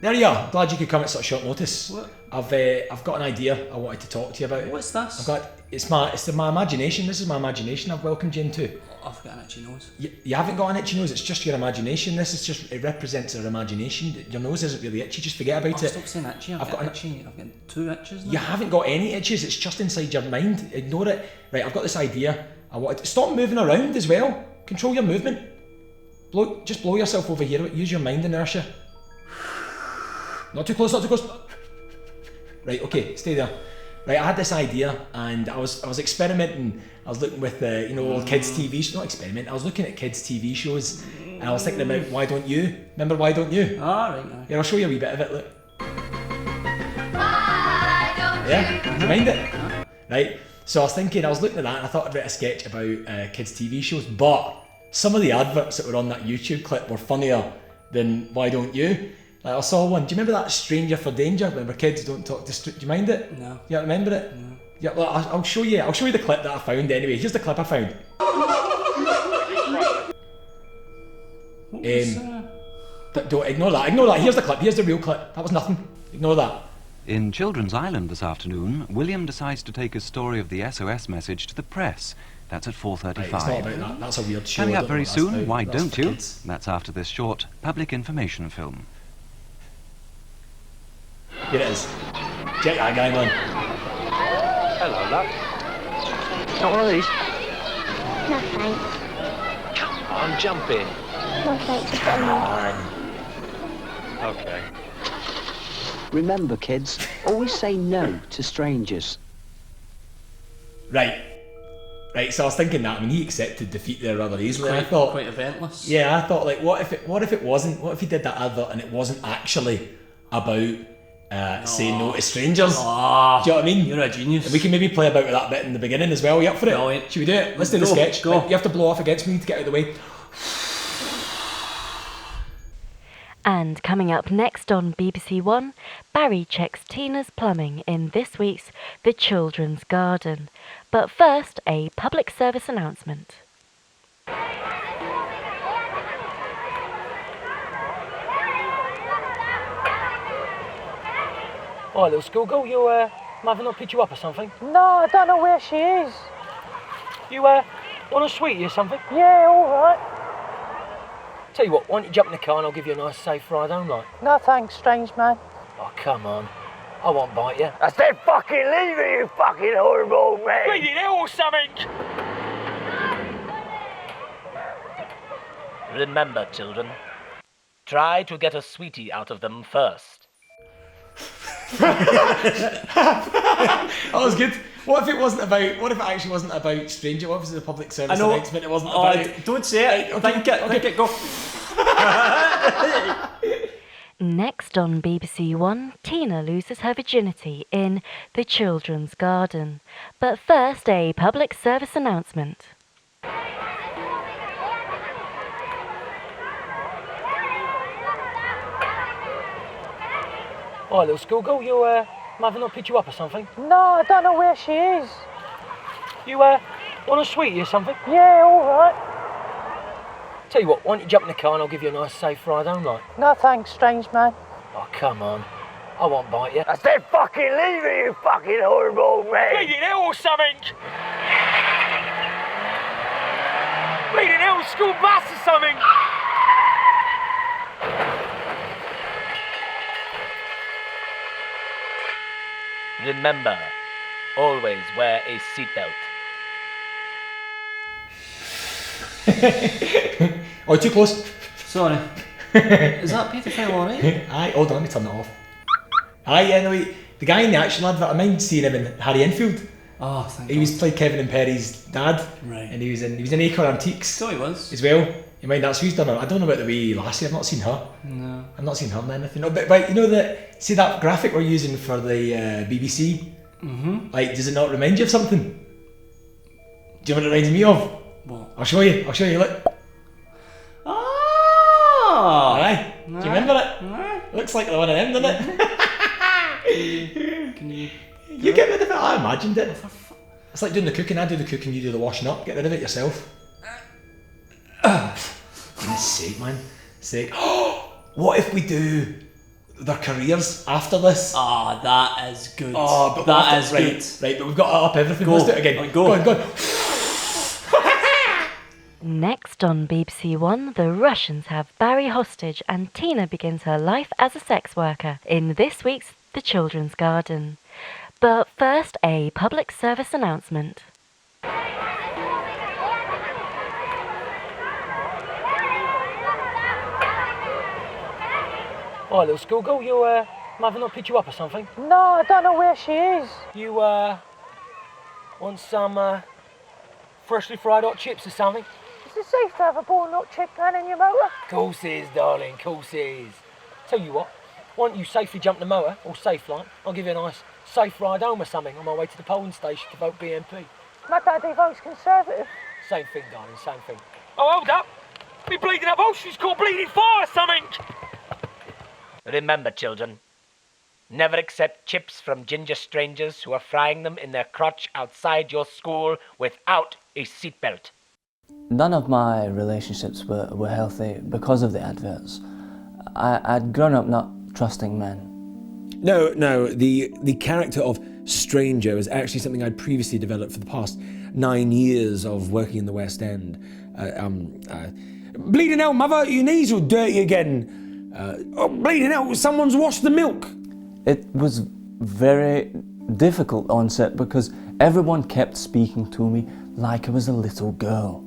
There you are. Glad you could come at such short notice. What? I've got an idea I wanted to talk to you about. What's this? It's my imagination. This is my imagination I've welcomed you into. I've got an itchy nose. You haven't got an itchy nose, it's just your imagination. It represents our imagination. Your nose isn't really itchy, just forget about it. Stop saying itchy, I've got 2 itches now. You haven't got any itches, it's just inside your mind. Ignore it. Right, I've got this idea. I want to stop moving around as well. Control your movement. Just blow yourself over here. Use your mind inertia. Not too close, not too close. Right, okay, stay there. Right, I had this idea and I was experimenting. I was looking with old kids TV shows. Not experimenting. I was looking at kids TV shows and I was thinking about Why Don't You? Remember Why Don't You? Right. Yeah, I'll show you a wee bit of it. Look. Why don't you? Yeah, do you mind it? Right. So I was looking at that and I thought I'd write a sketch about kids TV shows, but some of the adverts that were on that YouTube clip were funnier than Why Don't You? Like I saw one. Do you remember that Stranger for Danger? Remember kids don't talk to. Do you mind it? No. You don't remember it? No. Yeah. Well, I'll show you. I'll show you the clip that I found anyway. Here's the clip I found. What was Don't ignore that. Ignore that. Here's the clip. Here's the real clip. That was nothing. Ignore that. In Children's Island this afternoon, William decides to take a story of the SOS message to the press. That's at 4:35. Right, it's not about that. That's a weird show. Coming I up don't very know what that's soon, about. Why That's Don't for You? kids. That's after this short public information film. Here it is. Check that guy, man. Hello, love. Not one of these? No thanks. Come on, jump in. No thanks. Come on. Okay. Remember, kids, always say no to strangers. Right. So I was thinking that. I mean, he accepted defeat there rather easily. I thought, quite eventless. yeah, I thought like, what if it wasn't? What if he did that advert and it wasn't actually about saying no to strangers? Do you know what I mean? You're a genius. We can maybe play about with that bit in the beginning as well. You up for it? Brilliant. Should we do it? Let's do the Go, sketch. go. Right, you have to blow off against me to get out of the way. And coming up next on BBC One, Barry checks Tina's plumbing in this week's The Children's Garden. But first, a public service announcement. Oh, little schoolgirl, you Mother not picked you up or something? No, I don't know where she is. You want a sweetie or something? Yeah, alright. Tell you what, why don't you jump in the car and I'll give you a nice safe ride home, like? No thanks, strange man. Oh, come on. I won't bite you. I said fucking leave it, you fucking horrible man. Bleeding ill or something! Remember, children, try to get a sweetie out of them first. That was good. What if it actually wasn't about stranger? What if it was a public service announcement? It wasn't about it. Don't say it. Okay, Think it, go. Next on BBC One, Tina loses her virginity in The Children's Garden. But first, a public service announcement. Oh, little schoolgirl, you Mother not picked you up or something? No, I don't know where she is. You want a sweetie or something? Yeah, alright. Tell you what, why don't you jump in the car and I'll give you a nice safe ride home, like? No thanks, strange man. Oh, come on. I won't bite you. I said fucking leave it, you fucking horrible man. Bleeding ill or something! Bleeding ill school bus or something! Remember, always wear a seatbelt. Oh, too close. Sorry. Is that paedophile alright? Aye, hold on, let me turn that off. Aye, yeah, no, the guy in the action advert, I mind seeing him in Harry Enfield. Oh, thank He was played Kevin and Perry's dad. Right. And he was in Acre Antiques. So he was. As well. You mind that's who's done it? I don't know about the wee lassie, I've not seen her. No. I've not seen her in anything. No, but you know see that graphic we're using for the BBC? Mm-hmm. Like, does it not remind you of something? Do you know what it reminds me of? What? I'll show you, look. Oh! Aye. Do you remember it? Aye. Looks like the one of them, doesn't it? Can you... You get rid of it, I imagined it. It's like doing the cooking, I do the cooking, you do the washing up. Get rid of it yourself. For goodness sake, man. Sake. What if we do their careers after this. Ah, that is good. Oh, but that is right, good. Right, but we've got to up everything. Go. Let's do it again. Go. Go on. Next on BBC One, the Russians have Barry hostage and Tina begins her life as a sex worker in this week's The Children's Garden. But first, a public service announcement. Oh, little schoolgirl, your mother not picked you up or something? No, I don't know where she is. You, want some, freshly fried hot chips or something? Is it safe to have a ball nut chip pan in your motor? Course it is, darling, course it is. Tell you what, why don't you safely jump the motor, or safe like, I'll give you a nice safe ride home or something on my way to the polling station to vote BNP. My daddy votes Conservative. Same thing, darling, same thing. Oh, hold up! Me bleeding up, oh, she's caught bleeding fire or something! Remember, children, never accept chips from ginger strangers who are frying them in their crotch outside your school without a seatbelt. None of my relationships were healthy because of the adverts. I'd grown up not trusting men. No, the character of Stranger was actually something I'd previously developed for the past 9 years of working in the West End. Bleeding out, mother, your knees are dirty again. Bleeding out, someone's washed the milk. It was very difficult on set because everyone kept speaking to me like I was a little girl.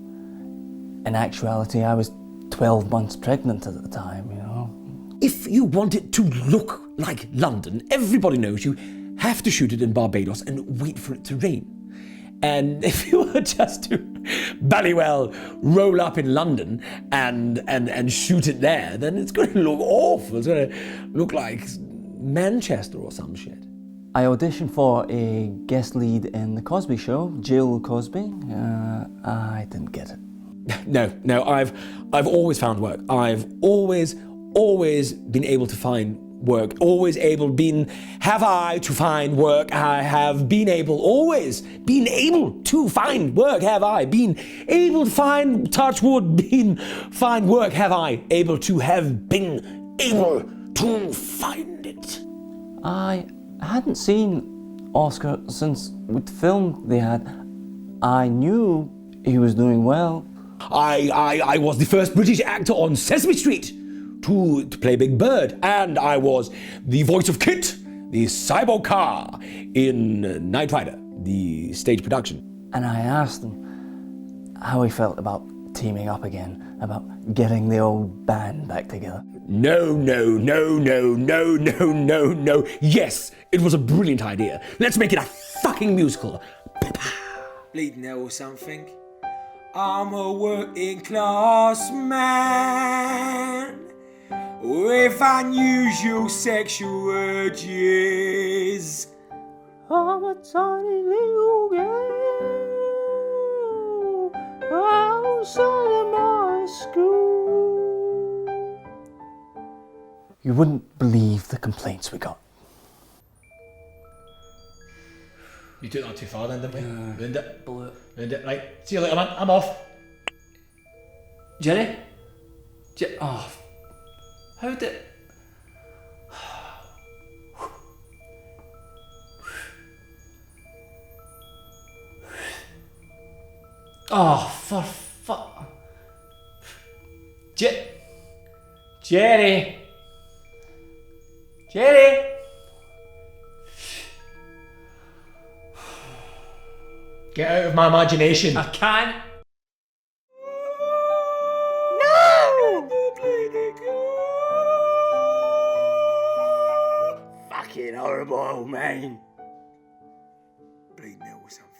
In actuality, I was 12 months pregnant at the time, you know. If you want it to look like London, everybody knows you have to shoot it in Barbados and wait for it to rain. And if you were just to ballywell roll up in London and shoot it there, then it's going to look awful. It's going to look like Manchester or some shit. I auditioned for a guest lead in The Cosby Show, Jill Cosby. I didn't get it. No, I've always found work. I've always been able to find work. Have I to find work? I have been able, always been able to find work. Have I been able to find, touch wood, find work? Have I have been able to find it? I hadn't seen Oscar since with the film they had. I knew he was doing well. I was the first British actor on Sesame Street to play Big Bird, and I was the voice of Kit, the cyborg car, in Knight Rider, the stage production. And I asked him how he felt about teaming up again, about getting the old band back together. No. Yes, it was a brilliant idea. Let's make it a fucking musical. Bleeding out or something. I'm a working class man with unusual sexual urges. I'm a tiny little girl outside of my school. You wouldn't believe the complaints we got. You took that too far then, didn't we? Ruined it. Blew it. Ruined it. Right, see you later, man. I'm off. Gerry? How did... Oh, for fuck... Gerry! Get out of my imagination. I can't. No! Fucking horrible, man. Bleeding out or something.